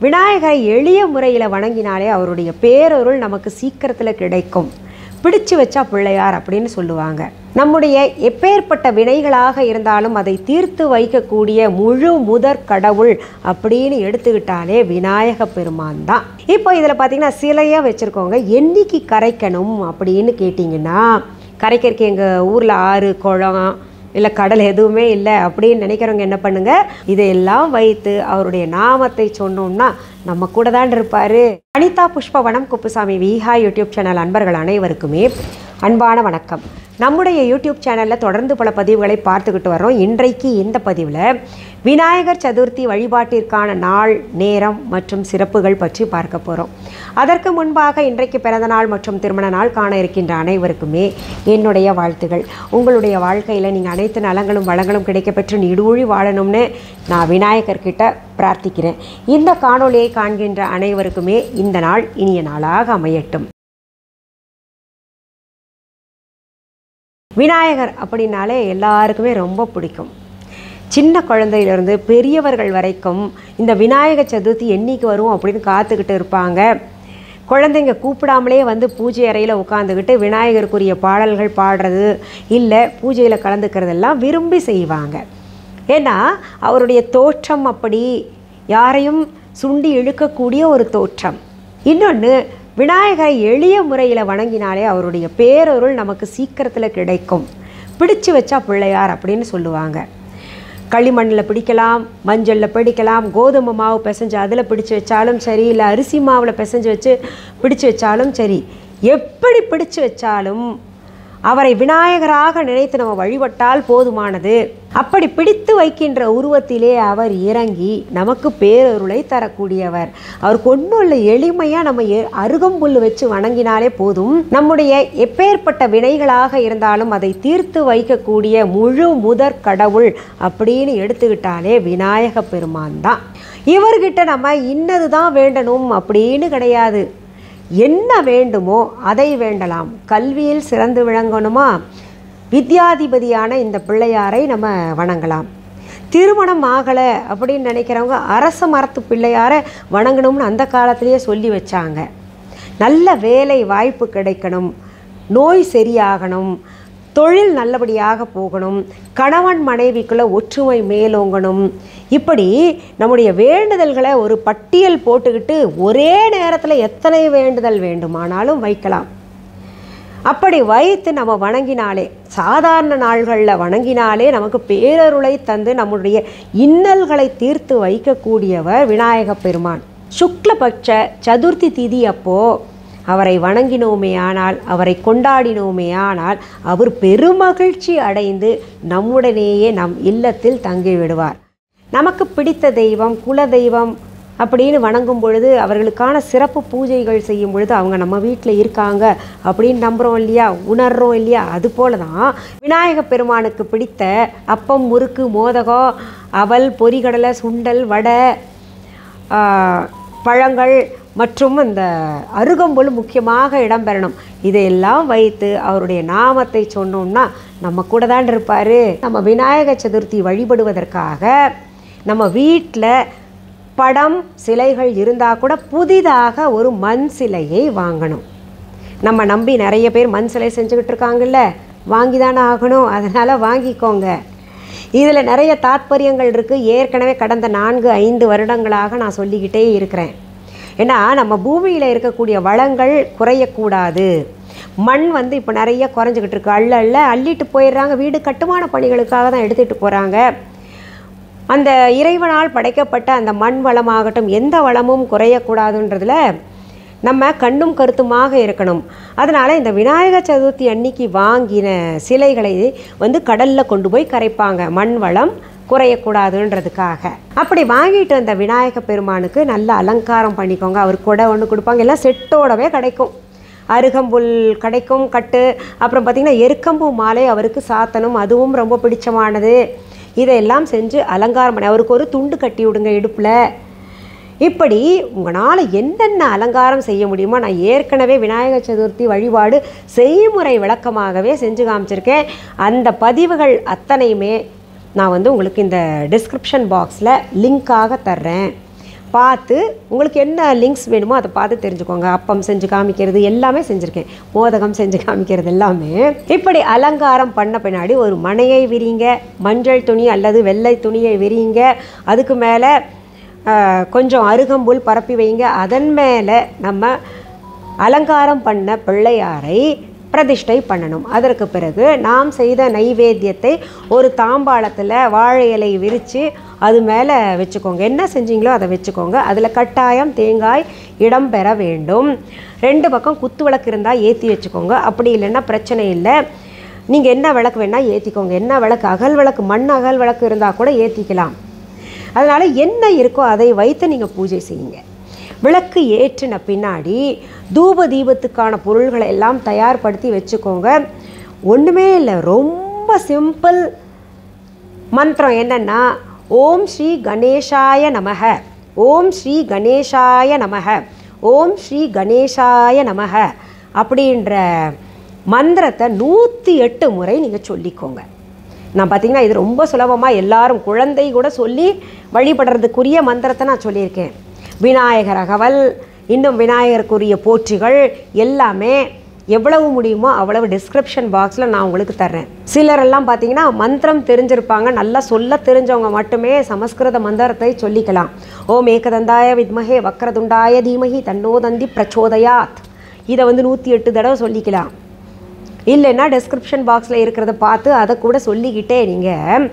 விநாயகரை எளிய முறையில் வணங்கினாலே அவருடைய பேரருள் நமக்கு சீக்கிரத்தில் கிடைக்கும். பிடிச்சு வச்சா பிள்ளையார் அப்படின்னு சொல்லுவாங்க. நம்முடைய எப்பேற்பட்ட வினைகளாக இருந்தாலும் அதை தீர்த்து வைக்கக்கூடிய முழு முதற் கடவுள் அப்படின்னு எடுத்துக்கிட்டாலே விநாயக பெருமான் தான். இப்போ இதில் பார்த்தீங்கன்னா சிலையாக வச்சுருக்கோங்க. என்னைக்கு கரைக்கணும் அப்படின்னு கேட்டிங்கன்னா, கரைக்கிறதுக்கு எங்கள் ஊரில் ஆறு குளம் இல்லை கடல் எதுவுமே இல்லை அப்படின்னு நினைக்கிறவங்க என்ன பண்ணுங்க, இதையெல்லாம் வைத்து அவருடைய நாமத்தை சொன்னோம்னா நம்ம கூட தான் இருப்பார். அனிதா புஷ்பவனம் குப்புசாமி விஹா யூடியூப் சேனல் அன்பர்கள் அனைவருக்குமே அன்பான வணக்கம். நம்முடைய யூடியூப் சேனலில் தொடர்ந்து பல பதிவுகளை பார்த்துக்கிட்டு வரோம். இன்றைக்கு இந்த பதிவில் விநாயகர் சதுர்த்தி வழிபாட்டிற்கான நாள், நேரம் மற்றும் சிறப்புகள் பற்றி பார்க்க போகிறோம். அதற்கு முன்பாக இன்றைக்கு பிறந்தநாள் மற்றும் திருமண நாள் காண இருக்கின்ற அனைவருக்குமே என்னுடைய வாழ்த்துகள். உங்களுடைய வாழ்க்கையில் நீங்கள் அனைத்து நலங்களும் வளங்களும் கிடைக்கப்பெற்று நீடூழி வாழணும்னு நான் விநாயகர்கிட்ட பிரார்த்திக்கிறேன். இந்த காணொளியை காண்கின்ற அனைவருக்குமே இந்த நாள் இனிய நாளாக அமையட்டும். விநாயகர் அப்படின்னாலே எல்லாருக்குமே ரொம்ப பிடிக்கும். சின்ன குழந்தையிலேருந்து பெரியவர்கள் வரைக்கும் இந்த விநாயகர் சதுர்த்தி என்னைக்கு வரும் அப்படின்னு காத்துக்கிட்டு இருப்பாங்க. குழந்தைங்க கூப்பிடாமலே வந்து பூஜை அறையில் உட்காந்துக்கிட்டு விநாயகருக்குரிய பாடல்கள் பாடுறது இல்லை பூஜையில் கலந்துக்கிறதெல்லாம் விரும்பி செய்வாங்க. ஏன்னா அவருடைய தோற்றம் அப்படி யாரையும் சுண்டி இழுக்கக்கூடிய ஒரு தோற்றம். இன்னொன்று, விநாயகரை எளிய முறையில் வணங்கினாலே அவருடைய பேரருள் நமக்கு சீக்கிரத்தில் கிடைக்கும். பிடிச்சு வச்சா பிள்ளையார் அப்படின்னு சொல்லுவாங்க. களிமண்ணில் பிடிக்கலாம், மஞ்சளில் பிடிக்கலாம், கோதுமை மாவு பிசைஞ்சு அதில் பிடிச்சு வச்சாலும் சரி, இல்லை அரிசி மாவில் பிசைஞ்சு வச்சு பிடிச்சு வச்சாலும் சரி, எப்படி பிடிச்சு வச்சாலும் அவரை விநாயகராக நினைத்து நம்ம வழிபட்டால் போதுமானது. அப்படி பிடித்து வைக்கின்ற உருவத்திலே அவர் இறங்கி நமக்கு பேரருளை தரக்கூடியவர். அவருக்கு ஒன்றும் இல்லை, எளிமையாக நம்ம அருகம்புல் வச்சு வணங்கினாலே போதும். நம்முடைய எப்பேற்பட்ட வினைகளாக இருந்தாலும் அதை தீர்த்து வைக்கக்கூடிய முழு முதற் கடவுள் அப்படின்னு எடுத்துக்கிட்டாலே விநாயக பெருமான் தான். இவர்கிட்ட நம்ம இன்னது தான் வேண்டணும் அப்படின்னு கிடையாது. என்ன வேண்டுமோ அதை வேண்டலாம். கல்வியில் சிறந்து விளங்கணுமா, வித்யாதிபதியான இந்த பிள்ளையாரை நம்ம வணங்கலாம். திருமணம் ஆகலை அப்படின்னு நினைக்கிறவங்க அரச மரத்து பிள்ளையாரை வணங்கணும்னு அந்த காலத்திலேயே சொல்லி வச்சாங்க. நல்ல வேலை வாய்ப்பு கிடைக்கணும், நோய் சரியாகணும், தொழில் நல்லபடியாக போகணும், கணவன் மனைவிக்குள்ள ஒற்றுமை மேலோங்கணும், இப்படி நம்முடைய வேண்டுதல்களை ஒரு பட்டியல் போட்டுக்கிட்டு ஒரே நேரத்தில் எத்தனை வேண்டுதல் வேண்டுமானாலும் வைக்கலாம். அப்படி வைத்து நம்ம வணங்கினாலே, சாதாரண நாள்களில் வணங்கினாலே நமக்கு பேரருளை தந்து நம்முடைய இன்னல்களை தீர்த்து வைக்கக்கூடியவர் விநாயக பெருமான். சுக்லபட்ச சதுர்த்தி திதி அப்போது அவரை வணங்கினோமே ஆனால், அவரை கொண்டாடினோமே ஆனால் அவர் பெருமகிழ்ச்சி அடைந்து நம்முடனேயே நம் இல்லத்தில் தங்கிவிடுவார். நமக்கு பிடித்த தெய்வம், குல தெய்வம் அப்படின்னு வணங்கும் பொழுது, அவர்களுக்கான சிறப்பு பூஜைகள் செய்யும் பொழுது அவங்க நம்ம வீட்டில் இருக்காங்க அப்படின்னு நம்புகிறோம் இல்லையா, உணர்றோம் இல்லையா. அதுபோல தான் விநாயக பெருமானுக்கு பிடித்த அப்பம், முறுக்கு, மோதகம், அவல், பொரிகடலை, சுண்டல், வடை, பழங்கள் மற்றும் இந்த அருகம்புல் முக்கியமாக இடம்பெறணும். இதையெல்லாம் வைத்து அவருடைய நாமத்தை சொன்னோம்னா நம்ம கூட தான் இருப்பார். நம்ம விநாயகர் சதுர்த்தி வழிபடுவதற்காக நம்ம வீட்டில் படம், சிலைகள் இருந்தால் கூட புதிதாக ஒரு மண் சிலையை வாங்கணும். நம்ம நம்பி நிறைய பேர் மண் சிலை செஞ்சுக்கிட்டு இருக்காங்கல்ல, வாங்கி தானே ஆகணும். அதனால் வாங்கிக்கோங்க. இதில் நிறைய தாத்பரியங்கள் இருக்குது. ஏற்கனவே கடந்த 4-5 வருடங்களாக நான் சொல்லிக்கிட்டே இருக்கிறேன். ஏன்னா நம்ம பூமியில் இருக்கக்கூடிய வளங்கள் குறையக்கூடாது. மண் வந்து இப்போ நிறைய குறைஞ்சிக்கிட்டு இருக்கு. அள்ளிட்டு போயிடுறாங்க. வீடு கட்டுமான பணிகளுக்காக தான் எடுத்துகிட்டு போகிறாங்க. அந்த இறைவனால் படைக்கப்பட்ட அந்த மண் வளமாகட்டும், எந்த வளமும் குறையக்கூடாதுன்றதில் நம்ம கண்ணும் கருத்துமாக இருக்கணும். அதனால் இந்த விநாயகர் சதுர்த்தி அன்னைக்கு வாங்கின சிலைகளை வந்து கடலில் கொண்டு போய் கரைப்பாங்க, மண் வளம் குறையக்கூடாதுன்றதுக்காக. அப்படி வாங்கிட்டு வந்த விநாயக பெருமானுக்கு நல்ல அலங்காரம் பண்ணிக்கோங்க. அவர் கொடை ஒன்று கொடுப்பாங்க, எல்லாம் செட்டோடவே கிடைக்கும். அருகம்புல் கிடைக்கும் கட்டு, அப்புறம் பார்த்திங்கன்னா எருக்கம்பூ மாலை அவருக்கு சாத்தணும், அதுவும் ரொம்ப பிடிச்சமானது. இதையெல்லாம் செஞ்சு அலங்காரம் பண்ணி அவருக்கு ஒரு துண்டு கட்டி விடுங்க இடுப்பில். இப்படி உங்களால் என்னென்ன அலங்காரம் செய்ய முடியுமோ, நான் ஏற்கனவே விநாயகர் சதுர்த்தி வழிபாடு செய்முறை விளக்கமாகவே செஞ்சு காமிச்சிருக்கேன். அந்த பதிவுகள் அத்தனையுமே நான் வந்து உங்களுக்கு இந்த டிஸ்கிரிப்ஷன் பாக்ஸில் லிங்காக தர்றேன். பார்த்து உங்களுக்கு என்ன லிங்க்ஸ் வேணுமோ அதை பார்த்து தெரிஞ்சுக்கோங்க. அப்பம் செஞ்சு காமிக்கிறது எல்லாமே செஞ்சுருக்கேன், மோதகம் செஞ்சு காமிக்கிறது எல்லாமே. இப்படி அலங்காரம் பண்ண பின்னாடி ஒரு மணையை விரிங்க, மஞ்சள் துணி அல்லது வெள்ளை துணியை விரிங்க, அதுக்கு மேலே கொஞ்சம் அருகம்புல் பரப்பி வைங்க. அதன் மேலே நம்ம அலங்காரம் பண்ண பிள்ளையாரை பிரதிஷ்டை பண்ணணும். அதற்கு பிறகு நாம் செய்த நைவேத்தியத்தை ஒரு தாம்பாளத்தில் வாழை இலை விரித்து அது மேலே வச்சுக்கோங்க. என்ன செஞ்சீங்களோ அதை வச்சுக்கோங்க. அதில் கட்டாயம் தேங்காய் இடம் பெற வேண்டும். 2 பக்கம் குத்து விளக்கு இருந்தால் ஏற்றி வச்சுக்கோங்க. அப்படி இல்லைன்னா பிரச்சனை இல்லை, நீங்கள் என்ன விளக்கு வேணால் ஏற்றிக்கோங்க. என்ன விளக்கு, அகல் விளக்கு, மண் அகல் விளக்கு இருந்தால் கூட ஏற்றிக்கலாம். அதனால் என்ன இருக்கோ அதை வைத்து நீங்கள் பூஜை செய்யுங்க. விளக்கு ஏற்றின பின்னாடி தூப தீபத்துக்கான பொருள்களை எல்லாம் தயார்படுத்தி வச்சுக்கோங்க. ஒன்றுமே இல்லை, ரொம்ப சிம்பிள் மந்திரம் என்னென்னா, ஓம் ஸ்ரீ கணேஷாய நமக, ஓம் ஸ்ரீ கணேஷாய நமக, ஓம் ஸ்ரீ கணேஷாய நமக அப்படின்ற மந்திரத்தை 108 முறை நீங்கள் சொல்லிக்கோங்க. நான் பார்த்தீங்கன்னா இது ரொம்ப சுலபமாக எல்லாரும் குழந்தை கூட சொல்லி வழிபடுறதுக்குரிய மந்திரத்தை நான் சொல்லியிருக்கேன். விநாயகர் அகவல், இன்னும் விநாயகருக்குரிய போற்றிகள் எல்லாமே எவ்வளவு முடியுமோ அவ்வளவு டிஸ்கிரிப்ஷன் பாக்ஸில் நான் உங்களுக்கு தர்றேன். சிலரெல்லாம் பார்த்தீங்கன்னா மந்திரம் தெரிஞ்சிருப்பாங்க, நல்லா சொல்ல தெரிஞ்சவங்க மட்டுமே சமஸ்கிருத மந்திரத்தை சொல்லிக்கலாம். ஓம் ஏகதந்தாய வித்மஹே வக்ரதுண்டாய தீமஹி தன்னோதந்தி பிரச்சோதயாத், இதை 108 தடவை சொல்லிக்கலாம். இல்லைன்னா டிஸ்கிரிப்ஷன் பாக்ஸில் இருக்கிறத பார்த்து அதை கூட சொல்லிக்கிட்டே நீங்கள்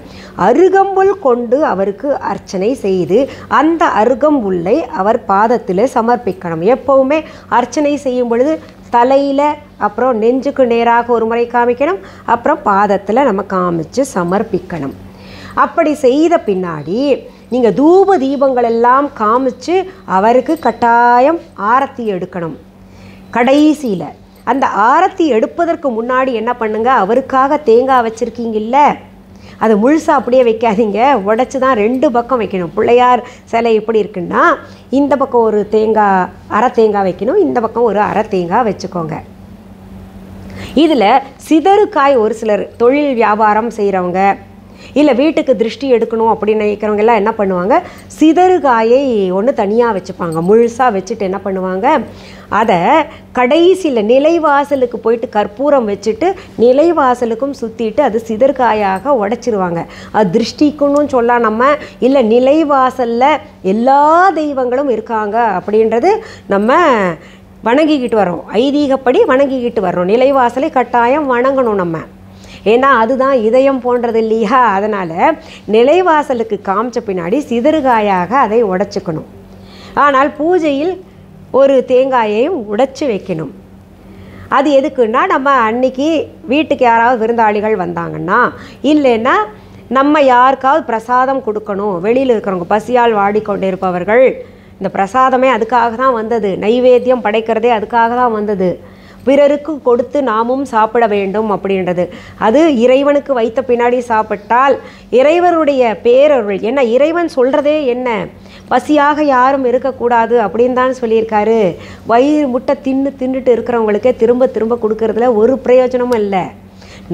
அருகம்புல் கொண்டு அவருக்கு அர்ச்சனை செய்து அந்த அருகம்புல்லை அவர் பாதத்தில் சமர்ப்பிக்கணும். எப்போவுமே அர்ச்சனை செய்யும் பொழுது தலையில், அப்புறம் நெஞ்சுக்கு நேராக ஒரு முறை காமிக்கணும், அப்புறம் பாதத்தில் நம்ம காமிச்சு சமர்ப்பிக்கணும். அப்படி செய்த பின்னாடி நீங்கள் தூப தீபங்கள் எல்லாம் காமிச்சு அவருக்கு கட்டாயம் ஆரத்தி எடுக்கணும். கடைசியில் அந்த ஆரத்தி எடுப்பதற்கு முன்னாடி என்ன பண்ணுங்க, அவருக்காக தேங்காய் வச்சுருக்கீங்கல்ல, அதை முழுசாக அப்படியே வைக்காதீங்க, உடச்சி தான் 2 பக்கம் வைக்கணும். பிள்ளையார் சிலை எப்படி இருக்குன்னா, இந்த பக்கம் ஒரு தேங்காய், அரை தேங்காய் வைக்கணும், இந்த பக்கம் ஒரு அரை தேங்காய் வச்சுக்கோங்க. இதில் சிதறுக்காய் ஒரு சிலர் தொழில் வியாபாரம் செய்கிறவங்க, இல்லை வீட்டுக்கு திருஷ்டி எடுக்கணும் அப்படின்னு நினைக்கிறவங்க எல்லாம் என்ன பண்ணுவாங்க, சிதறுகாயை ஒன்று தனியாக வச்சுப்பாங்க. முழுசாக வச்சுட்டு என்ன பண்ணுவாங்க, அதை கடைசியில் நிலைவாசலுக்கு போயிட்டு கற்பூரம் வச்சுட்டு நிலைவாசலுக்கும் சுற்றிட்டு அது சிதறுகாயாக உடைச்சிருவாங்க. அது திருஷ்டிக்குன்னு சொல்லலாம் நம்ம, இல்லை நிலைவாசலில் எல்லா தெய்வங்களும் இருக்காங்க அப்படின்றது நம்ம வணங்கிக்கிட்டு வரோம், ஐதீகப்படி வணங்கிக்கிட்டு வர்றோம். நிலைவாசலை கட்டாயம் வணங்கணும் நம்ம, ஏன்னா அதுதான் இதயம் போன்றது இல்லையா. அதனால் நிலைவாசலுக்கு காமிச்ச பின்னாடி சிதறுகாயாக அதை உடைச்சிக்கணும். ஆனால் பூஜையில் ஒரு தேங்காயையும் உடைச்சி வைக்கணும். அது எதுக்குன்னா, நம்ம அன்னைக்கு வீட்டுக்கு யாராவது விருந்தாளிகள் வந்தாங்கன்னா, இல்லைன்னா நம்ம யாருக்காவது பிரசாதம் கொடுக்கணும், வெளியில் இருக்கிறவங்க பசியால் வாடிக்கொண்டு இருப்பவர்கள், இந்த பிரசாதமே அதுக்காக தான் வந்தது, நைவேத்தியம் படைக்கிறதே அதுக்காக தான் வந்தது, பிறருக்கு கொடுத்து நாமும் சாப்பிட வேண்டும் அப்படின்றது. அது இறைவனுக்கு வைத்த பின்னாடி சாப்பிட்டால் இறைவனுடைய பேரருள். ஏன்னா இறைவன் சொல்கிறதே என்ன, பசியாக யாரும் இருக்கக்கூடாது அப்படின்னு தான் சொல்லியிருக்காரு. வயிறு முட்டை தின்னுட்டு இருக்கிறவங்களுக்கே திரும்ப திரும்ப கொடுக்கறதுல ஒரு பிரயோஜனமும் இல்லை.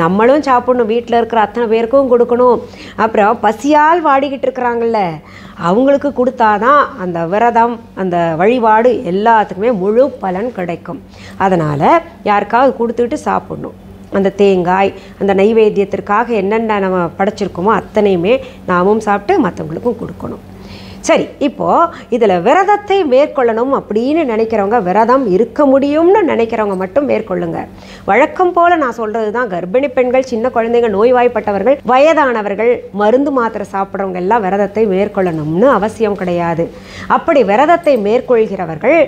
நம்மளும் சாப்பிடணும், வீட்டில் இருக்கிற அத்தனை பேருக்கும் கொடுக்கணும். அப்புறம் பசியால் வாடிக்கிட்டு இருக்கிறாங்கல்ல, அவங்களுக்கு கொடுத்தாதான் அந்த விரதம், அந்த வழிபாடு எல்லாத்துக்குமே முழு பலன் கிடைக்கும். அதனால் யாருக்காவது கொடுத்துட்டு சாப்பிடணும். அந்த தேங்காய், அந்த நைவேத்தியத்திற்காக என்னென்ன நம்ம படைச்சிருக்கோமோ அத்தனையுமே நாமும் சாப்பிட்டு மற்றவங்களுக்கும் கொடுக்கணும். சரி, இப்போது இதில் விரதத்தை மேற்கொள்ளணும் அப்படின்னு நினைக்கிறவங்க, விரதம் இருக்க முடியும்னு நினைக்கிறவங்க மட்டும் மேற்கொள்ளுங்க. வழக்கம் போல் நான் சொல்கிறது தான், கர்ப்பிணி பெண்கள், சின்ன குழந்தைங்க, நோய்வாய்ப்பட்டவர்கள், வயதானவர்கள், மருந்து மாத்திரை சாப்பிட்றவங்க எல்லாம் விரதத்தை மேற்கொள்ளணும்னு அவசியம் கிடையாது. அப்படி விரதத்தை மேற்கொள்கிறவர்கள்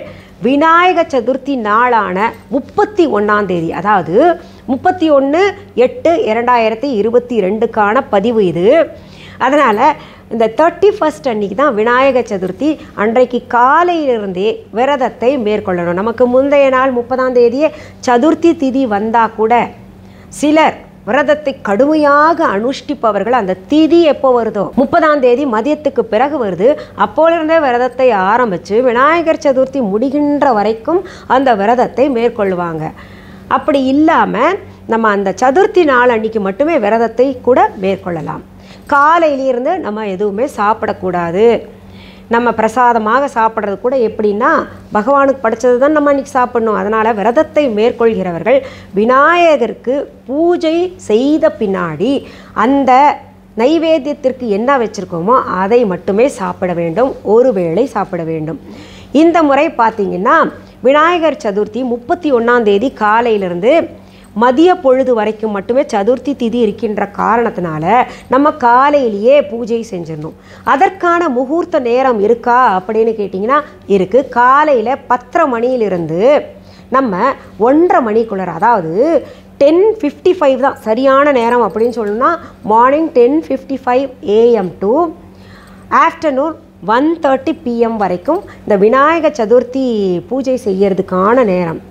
விநாயக சதுர்த்தி நாளான 31ஆம் தேதி, அதாவது 31/8/2022க்கான பதிவு இது. அதனால் இந்த 31 அன்றைக்கி தான் விநாயக சதுர்த்தி. அன்றைக்கு காலையிலிருந்தே விரதத்தை மேற்கொள்ளணும். நமக்கு முந்தைய நாள் 30ஆம் தேதியே சதுர்த்தி திதி வந்தால் கூட சிலர் விரதத்தை கடுமையாக அனுஷ்டிப்பவர்கள், அந்த திதி எப்போ வருதோ 30ஆம் தேதி மதியத்துக்கு பிறகு வருது, அப்போலிருந்தே விரதத்தை ஆரம்பித்து விநாயகர் சதுர்த்தி முடிகின்ற வரைக்கும் அந்த விரதத்தை மேற்கொள்வாங்க. அப்படி இல்லாமல் நம்ம அந்த சதுர்த்தி நாள் அன்றைக்கி மட்டுமே விரதத்தை கூட மேற்கொள்ளலாம். காலையிலிருந்து நம்ம எதுவுமே சாப்பிடக்கூடாது. நம்ம பிரசாதமாக சாப்பிட்றது கூட எப்படின்னா பகவானுக்கு படைச்சது தான் நம்ம அன்றைக்கி சாப்பிட்ணும். அதனால் விரதத்தை மேற்கொள்கிறவர்கள் விநாயகருக்கு பூஜை செய்த பின்னாடி அந்த நைவேத்தியத்திற்கு என்ன வச்சுருக்கோமோ அதை மட்டுமே சாப்பிட வேண்டும், ஒரு வேளை சாப்பிட வேண்டும். இந்த முறை பார்த்திங்கன்னா விநாயகர் சதுர்த்தி 31ஆம் தேதி காலையிலிருந்து மதிய பொழுது வரைக்கும் மட்டுமே சதுர்த்தி திதி இருக்கின்ற காரணத்தினால நம்ம காலையிலேயே பூஜை செஞ்சிடணும். அதற்கான முகூர்த்த நேரம் இருக்கா அப்படின்னு கேட்டிங்கன்னா இருக்குது. காலையில் 10:30 மணியிலிருந்து நம்ம 1:30 மணிக்குள்ளே, அதாவது 10:55 தான் சரியான நேரம் அப்படின்னு சொல்லணும்னா morning 10:55 AM to afternoon 1:30 PM வரைக்கும் இந்த விநாயக சதுர்த்தி பூஜை செய்யறதுக்கான நேரம்.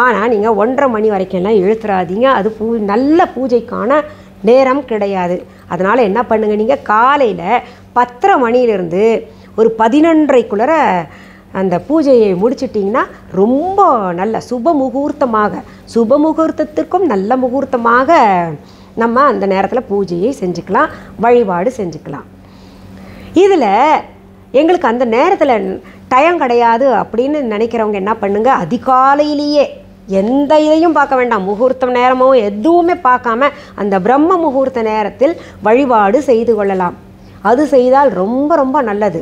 ஆனால் நீங்கள் 1:30 மணி வரைக்கும்லாம் இழுத்துறாதீங்க, அது நல்ல பூஜைக்கான நேரம் கிடையாது. அதனால் என்ன பண்ணுங்கள், நீங்கள் காலையில் 10:30 மணியிலிருந்து ஒரு 11:30க்குள்ளே அந்த பூஜையை முடிச்சிட்டிங்கன்னா ரொம்ப நல்ல சுப முகூர்த்தத்திற்கும் நல்ல முகூர்த்தமாக நம்ம அந்த நேரத்தில் பூஜையை செஞ்சுக்கலாம், வழிபாடு செஞ்சுக்கலாம். இதில் எங்களுக்கு அந்த நேரத்தில் டைம் கிடையாது அப்படின்னு நினைக்கிறவங்க என்ன பண்ணுங்கள், அதிகாலையிலேயே எந்த இதையும் பார்க்க வேண்டாம், முகூர்த்தம் நேரமோ எதுவுமே பார்க்காம அந்த பிரம்ம முகூர்த்த நேரத்தில் வழிபாடு செய்து கொள்ளலாம். அது செய்தால் ரொம்ப ரொம்ப நல்லது.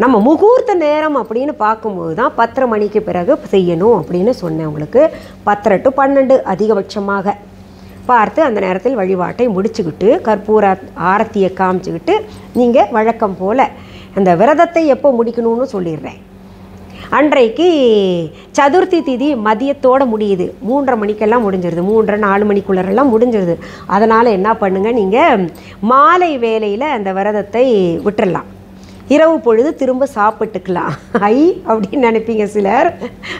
நம்ம முகூர்த்த நேரம் அப்படின்னு பார்க்கும்போது தான் 10:30 மணிக்கு பிறகு செய்யணும் அப்படின்னு சொன்னேன் உங்களுக்கு. 10:30 to 12 அதிகபட்சமாக பார்த்து அந்த நேரத்தில் வழிபாட்டை முடிச்சுக்கிட்டு கற்பூர ஆரத்தியை காமிச்சுக்கிட்டு நீங்கள் வழக்கம் போல் அந்த விரதத்தை எப்போ முடிக்கணும்னு சொல்லிடுறேன். அன்றைக்கு சதுர்த்தி திதி மதியத்தோடு முடியுது, 3:30 மணிக்கெல்லாம் முடிஞ்சிருது, 3:30-4 மணிக்குள்ளரெல்லாம் முடிஞ்சிருது. அதனால் என்ன பண்ணுங்கள், நீங்கள் மாலை வேளையில் அந்த விரதத்தை விட்டுடலாம், இரவு பொழுது திரும்ப சாப்பிட்டுக்கலாம். அப்படின்னு நினைப்பீங்க சிலர்.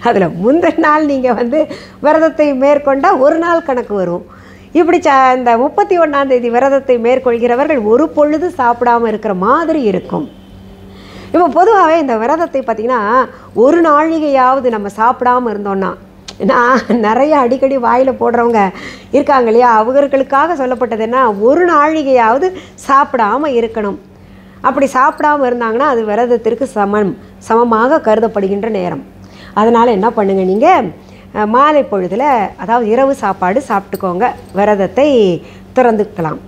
அதில் முந்தின நாள் நீங்கள் விரதத்தை மேற்கொண்டால் ஒரு நாள் கணக்கு வரும். இப்படி இந்த 31ஆம் தேதி விரதத்தை மேற்கொள்கிறவர்கள் ஒரு பொழுது சாப்பிடாமல் இருக்கிற மாதிரி இருக்கும். இப்போ பொதுவாகவே இந்த விரதத்தை பார்த்திங்கன்னா ஒரு நாழிகையாவது நம்ம சாப்பிடாமல் இருந்தோன்னா, நான் நிறைய அடிக்கடி வாயில் போடுறவங்க இருக்காங்க இல்லையா, அவர்களுக்காக சொல்லப்பட்டதுன்னா ஒரு நாழிகையாவது சாப்பிடாமல் இருக்கணும். அப்படி சாப்பிடாமல் இருந்தாங்கன்னா அது விரதத்திற்கு சமமாக கருதப்படுகின்ற நேரம். அதனால் என்ன பண்ணுங்கள், நீங்கள் மாலை பொழுதில் அதாவது இரவு சாப்பாடு சாப்பிட்டுக்கோங்க, விரதத்தை திறந்துக்கலாம்.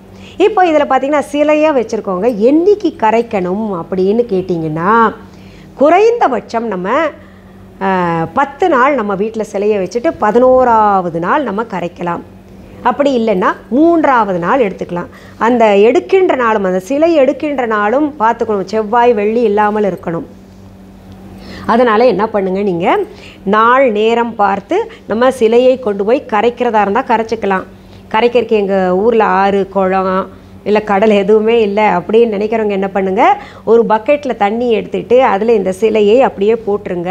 இப்போ இதில் பார்த்திங்கன்னா சிலையாக வச்சுருக்கோங்க, என்னைக்கு கரைக்கணும் அப்படின்னு கேட்டிங்கன்னா குறைந்தபட்சம் நம்ம 10 நாள் நம்ம வீட்டில் சிலையை வச்சுட்டு 11ஆவது நாள் நம்ம கரைக்கலாம். அப்படி இல்லைன்னா 3ஆவது நாள் எடுத்துக்கலாம். அந்த எடுக்கின்ற நாளும் அந்த சிலை எடுக்கின்ற நாளும் பார்த்துக்கணும், செவ்வாய் வெள்ளி இல்லாமல் இருக்கணும். அதனால் என்ன பண்ணுங்கள், நீங்கள் நாள் நேரம் பார்த்து நம்ம சிலையை கொண்டு போய் கரைக்கிறதா இருந்தால் கரைச்சிக்கலாம். கரைக்கிறதுக்கு எங்கள் ஊரில் ஆறு குளம் இல்லை கடல் எதுவுமே இல்லை அப்படின்னு நினைக்கிறவங்க என்ன பண்ணுங்கள், ஒரு பக்கெட்டில் தண்ணி எடுத்துகிட்டு அதில் இந்த சிலையை அப்படியே போட்டுருங்க,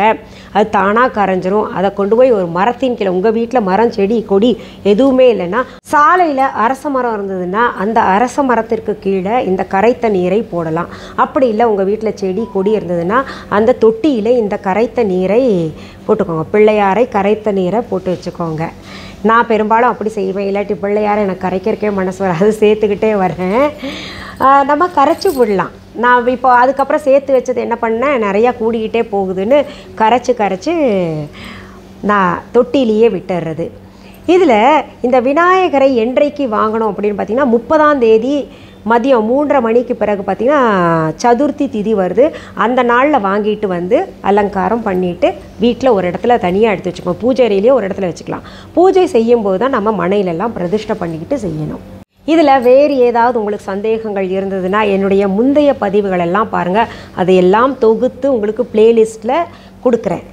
அது தானாக கரைஞ்சிரும். அதை கொண்டு போய் ஒரு மரத்தின் கீழே, உங்கள் வீட்டில் மரம் செடி கொடி எதுவுமே இல்லைன்னா சாலையில் அரச மரம் இருந்ததுன்னா அந்த அரச மரத்திற்கு கீழே இந்த கரைத்த நீரை போடலாம். அப்படி இல்லை உங்கள் வீட்டில் செடி கொடி இருந்ததுன்னா அந்த தொட்டியில் இந்த கரைத்த நீரை போட்டுக்கோங்க, பிள்ளையாரை கரைத்த நீரை போட்டு வச்சுக்கோங்க. நான் பெரும்பாலும் அப்படி செய்வேன், இல்லாட்டி பிள்ளையாரை எனக்கு கரைக்கிறக்கே மனசு வராது, சேர்த்துக்கிட்டே வரேன். நம்ம கரைச்சி விடலாம். நான் இப்போ அதுக்கப்புறம் சேர்த்து வச்சது என்ன பண்ணேன், நிறையா கூடிக்கிட்டே போகுதுன்னு கரைச்சி நான் தொட்டிலேயே விட்டுறது. இதில் இந்த விநாயகரை என்றைக்கு வாங்கணும் அப்படின்னு பார்த்திங்கன்னா 30ஆம் தேதி மதியம் 3:30 மணிக்கு பிறகு பார்த்திங்கன்னா சதுர்த்தி திதி வருது. அந்த நாளில் வாங்கிட்டு அலங்காரம் பண்ணிவிட்டு வீட்டில் ஒரு இடத்துல தனியாக எடுத்து வச்சுக்கோங்க, பூஜை அறையிலேயே ஒரு இடத்துல வச்சுக்கலாம். பூஜை செய்யும்போது தான் நம்ம மனையிலெல்லாம் பிரதிஷ்டை பண்ணிக்கிட்டு செய்யணும். இதில் வேறு ஏதாவது உங்களுக்கு சந்தேகங்கள் இருந்ததுன்னா என்னுடைய முந்தைய பதிவுகளெல்லாம் பாருங்கள், அதையெல்லாம் தொகுத்து உங்களுக்கு ப்ளேலிஸ்ட்டில் கொடுக்குறேன்.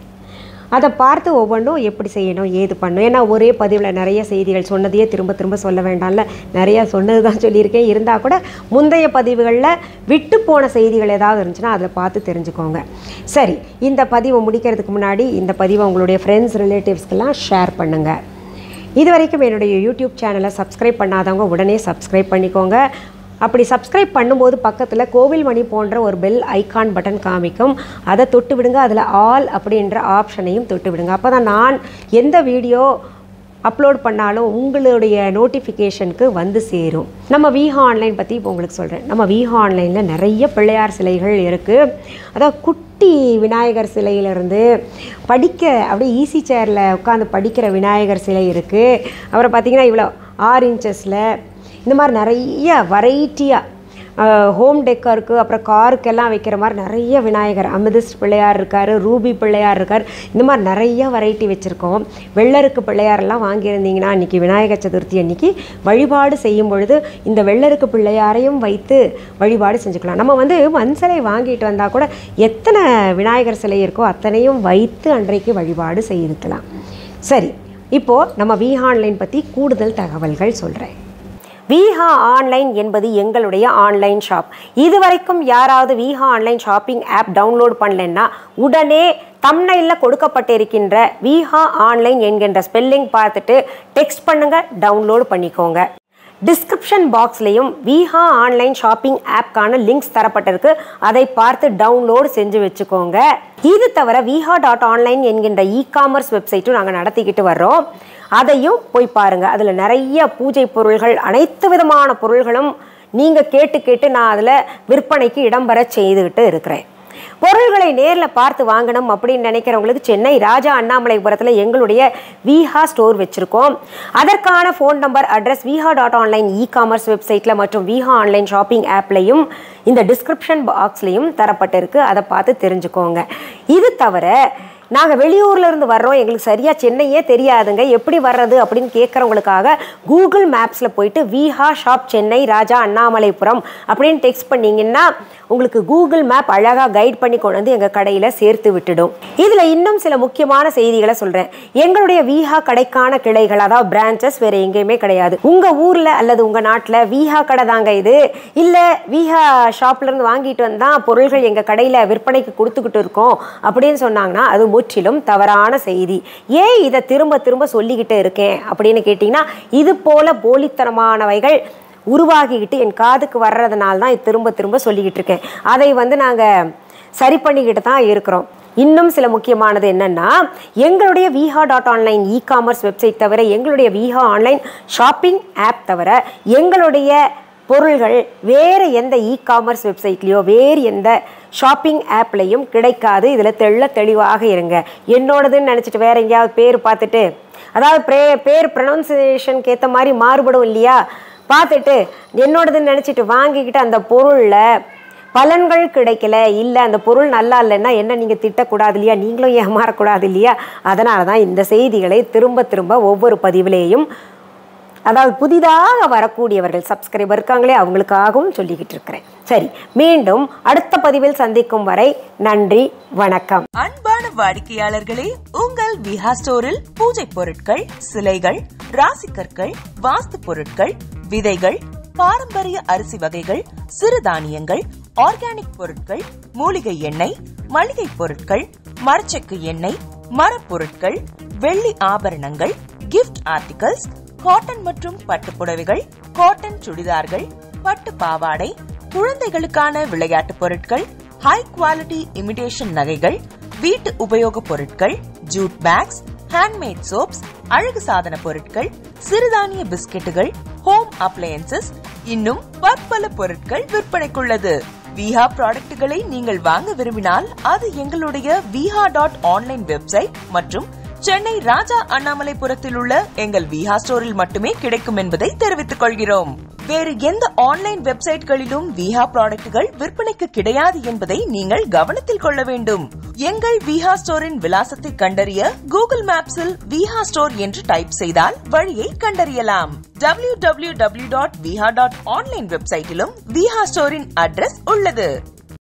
அதை பார்த்து ஒவ்வொன்றும் எப்படி செய்யணும் ஏது பண்ணணும். ஏன்னா ஒரே பதிவில் நிறைய செய்திகள் சொன்னதையே திரும்ப சொல்ல வேண்டாம்ல, நிறையா சொன்னது தான் சொல்லியிருக்கேன். இருந்தால் கூட முந்தைய பதிவுகளில் விட்டு போன செய்திகள் ஏதாவது இருந்துச்சுன்னா அதில் பார்த்து தெரிஞ்சுக்கோங்க. சரி, இந்த பதிவை முடிக்கிறதுக்கு முன்னாடி இந்த பதிவை உங்களுடைய ஃப்ரெண்ட்ஸ் ரிலேட்டிவ்ஸ்க்கெல்லாம் ஷேர் பண்ணுங்கள். இது வரைக்கும் என்னுடைய யூடியூப் சேனலை சப்ஸ்கிரைப் பண்ணாதவங்க உடனே சப்ஸ்கிரைப் பண்ணிக்கோங்க. அப்படி சப்ஸ்கிரைப் பண்ணும்போது பக்கத்தில் கோவில் மணி போன்ற ஒரு பெல் ஐக்கான் பட்டன் காமிக்கும், அதை தொட்டு விடுங்க. அதில் ஆல் அப்படின்ற ஆப்ஷனையும் தொட்டு விடுங்க. அப்போ தான் நான் எந்த வீடியோ அப்லோட் பண்ணாலும் உங்களுடைய நோட்டிஃபிகேஷனுக்கு வந்து சேரும். நம்ம விஹா ஆன்லைன் பற்றி இப்போ உங்களுக்கு சொல்கிறேன். நம்ம விஹா ஆன்லைனில் நிறைய பிள்ளையார் சிலைகள் இருக்குது. அதாவது குட்டி விநாயகர் சிலையிலேருந்து படிக்க அப்படியே ஈஸி சேரில் உட்காந்து படிக்கிற விநாயகர் சிலை இருக்குது. அப்புறம் பார்த்திங்கன்னா இவ்வளோ 6 இன்ச்சஸில் இந்த மாதிரி நிறைய வெரைட்டியாக ஹோம் டெக்கருக்கு அப்புறம் காருக்கெல்லாம் வைக்கிற மாதிரி நிறைய விநாயகர், அமிர்திஸ்ட் பிள்ளையார் இருக்கார், ரூபி பிள்ளையார் இருக்கார். இந்த மாதிரி நிறைய வெரைட்டி வச்சுருக்கோம். வெள்ளருக்கு பிள்ளையாரெல்லாம் வாங்கியிருந்தீங்கன்னா இன்றைக்கி விநாயகர் சதுர்த்தி அன்றைக்கி வழிபாடு செய்யும் பொழுது இந்த வெள்ளருக்கு பிள்ளையாரையும் வைத்து வழிபாடு செஞ்சுக்கலாம். நம்ம மண் சிலை வாங்கிட்டு வந்தால் கூட எத்தனை விநாயகர் சிலை இருக்கோ அத்தனையும் வைத்து அன்றைக்கு வழிபாடு செய்துக்கலாம். சரி, இப்போது நம்ம விஹா ஆன்லைன் பற்றி கூடுதல் தகவல்கள் சொல்கிறேன். விஹா ஆன்லைன் என்பது எங்களுடைய ஆன்லைன் ஷாப். இதுவரைக்கும் யாராவது Viha online shopping app download பண்ணலன்னா உடனே தம்ப்நெயிலில் கொடுக்கப்பட்டிருக்கின்ற விஹா ஆன்லைன் என்கின்ற ஸ்பெல்லிங் பார்த்துட்டு டெக்ஸ்ட் பண்ணுங்கள், டவுன்லோட் பண்ணிக்கோங்க. டிஸ்கிரிப்ஷன் பாக்ஸ்லேயும் விஹா ஆன்லைன் ஷாப்பிங் ஆப்கான லிங்க்ஸ் தரப்பட்டிருக்கு. அதை பார்த்து டவுன்லோடு செஞ்சு வச்சுக்கோங்க. இது தவிர viha.online என்கின்ற இ-காமர்ஸ் வெப்சைட்டும் நாங்கள் நடத்திக்கிட்டு வர்றோம். அதையும் போய் பாருங்கள். அதில் நிறைய பூஜை பொருள்கள், அனைத்து விதமான பொருள்களும் நீங்கள் கேட்டு நான் அதில் விற்பனைக்கு இடம்பெற செய்துக்கிட்டு இருக்கிறேன். பொருள்களை நேரில் பார்த்து வாங்கணும் அப்படின்னு நினைக்கிறவங்களுக்கு சென்னை ராஜா அண்ணாமலைபுரத்தில் எங்களுடைய விஹா ஸ்டோர் வச்சுருக்கோம். அதற்கான phone number, address viha.online e-commerce வெப்சைட்டில் மற்றும் விஹா ஆன்லைன் ஷாப்பிங் ஆப்லையும் இந்த டிஸ்கிரிப்ஷன் பாக்ஸ்லையும் தரப்பட்டிருக்கு. அதை பார்த்து தெரிஞ்சுக்கோங்க. இது தவிர நாங்கள் வெளியூர்லேருந்து வர்றோம், எங்களுக்கு சரியாக சென்னையே தெரியாதுங்க, எப்படி வர்றது அப்படின்னு கேட்குறவங்களுக்காக கூகுள் மேப்ஸில் போயிட்டு விஹா ஷாப் சென்னை ராஜா அண்ணாமலைபுரம் அப்படின்னு டெக்ஸ்ட் பண்ணிங்கன்னா உங்களுக்கு கூகுள் மேப் அழகாக கைட் பண்ணி கொண்டு வந்து எங்கள் கடையில் சேர்த்து விட்டுடும். இதில் இன்னும் சில முக்கியமான செய்திகளை சொல்கிறேன். எங்களுடைய விஹா கடைக்கான கிளைகள், அதாவது பிரான்ச்சஸ் வேறு எங்கேயுமே கிடையாது. உங்கள் ஊரில் அல்லது உங்கள் நாட்டில் விஹா கடை தாங்க இது, இல்லை விஹா ஷாப்லேருந்து வாங்கிட்டு வந்தால் பொருள்கள் எங்கள் கடையில் விற்பனைக்கு கொடுத்துக்கிட்டு இருக்கோம் அப்படின்னு சொன்னாங்கன்னா அது முற்றிலும் தவறான செய்தி. ஏன் இதை திரும்ப சொல்லிக்கிட்டு இருக்கேன் அப்படின்னு கேட்டிங்கன்னா, இது போல போலித்தனமானவைகள் உருவாகிக்கிட்டு என் காதுக்கு வர்றதுனால தான் திரும்ப சொல்லிக்கிட்டு இருக்கேன். அதை நாங்கள் சரி பண்ணிக்கிட்டு தான் இருக்கிறோம். இன்னும் சில முக்கியமானது என்னென்னா, எங்களுடைய viha.online இ-காமர்ஸ் வெப்சைட் தவிர, எங்களுடைய விஹா ஆன்லைன் ஷாப்பிங் ஆப் தவிர எங்களுடைய பொருள்கள் வேறு எந்த இ-காமர்ஸ் வெப்சைட்லேயோ வேறு எந்த ஷாப்பிங் ஆப்லேயும் கிடைக்காது. இதில் தெளிவாக இருங்க. என்னோடதுன்னு நினச்சிட்டு வேறு எங்கேயாவது பேர் பார்த்துட்டு, அதாவது பேர் ப்ரொனவுன்சியேஷனுக்கு ஏற்ற மாதிரி மாறுபடும் இல்லையா, பார்த்துட்டு என்னோடதுன்னு நினச்சிட்டு வாங்கிக்கிட்டு அந்த பொருளில் பலன்கள் கிடைக்கல, இல்லை அந்த பொருள் நல்லா இல்லைன்னா என்ன நீங்கள் திட்டக்கூடாது இல்லையா, நீங்களும் ஏமாறக்கூடாது இல்லையா. அதனால தான் இந்த செய்திகளை திரும்ப ஒவ்வொரு பதிவிலேயும், அதாவது புதிதாக வரக்கூடியவர்கள் சப்ஸ்கிரைபர் இருக்காங்களே அவங்களுக்காகவும் சொல்லிக்கிட்டு இருக்கிறேன். சரி, மீண்டும் அடுத்த பதிவில் சந்திக்கும் வரை நன்றி, வணக்கம். அன்பான வாடிக்கையாளர்களே, உங்கள் விஹா ஸ்டோரில் பூஜை பொருட்கள், சிலைகள், ராசிக்கற்கள், வாஸ்து பொருட்கள், விதைகள், பாரம்பரிய அரிசி வகைகள், சிறுதானியங்கள், ஆர்கானிக் பொருட்கள், மூலிகை எண்ணெய், மளிகை பொருட்கள், மரச்செக்கு எண்ணெய், மரப்பொருட்கள், வெள்ளி ஆபரணங்கள், கிஃப்ட் ஆர்டிகல்ஸ், காட்டன் மற்றும் பட்டு புடவைகள், காட்டன் சுடிதார்கள், பட்டு பாவாடை, குழந்தைகளுக்கான விளையாட்டு பொருட்கள், ஹை குவாலிட்டி இமிடேஷன் நகைகள், வீட்டு உபயோக பொருட்கள், ஜூட் பேக்ஸ், ஹேண்ட்மேட் சோப்ஸ், அழகு சாதன பொருட்கள், சிறுதானிய பிஸ்கெட்டுகள், ஹோம் அப்ளையன்சஸ், இன்னும் பற்பல பொருட்கள் விற்பனைக்குள்ளது. விஹா ப்ராடக்ட்களை நீங்கள் வாங்க விரும்பினால் அது எங்களுடைய viha.online வெப்சைட் மற்றும் சென்னை ராஜா அண்ணாமலைபுரத்தில் உள்ள எங்கள் விஹா ஸ்டோரில் மட்டுமே கிடைக்கும் என்பதை தெரிவித்துக் கொள்கிறோம். வேறு எந்த ஆன்லைன் வெப்சைட்களிலும் விஹா ப்ராடக்ட்கள் விற்பனைக்கு கிடையாது என்பதை நீங்கள் கவனத்தில் கொள்ள வேண்டும். எங்கள் விஹா ஸ்டோரின் விலாசத்தை கண்டறிய கூகுள் மேப்ஸில் விஹா ஸ்டோர் என்று டைப் செய்தால் வழியை கண்டறியலாம். www.viha.online வெப்சைட்டிலும் விஹா ஸ்டோரின் அட்ரஸ் உள்ளது.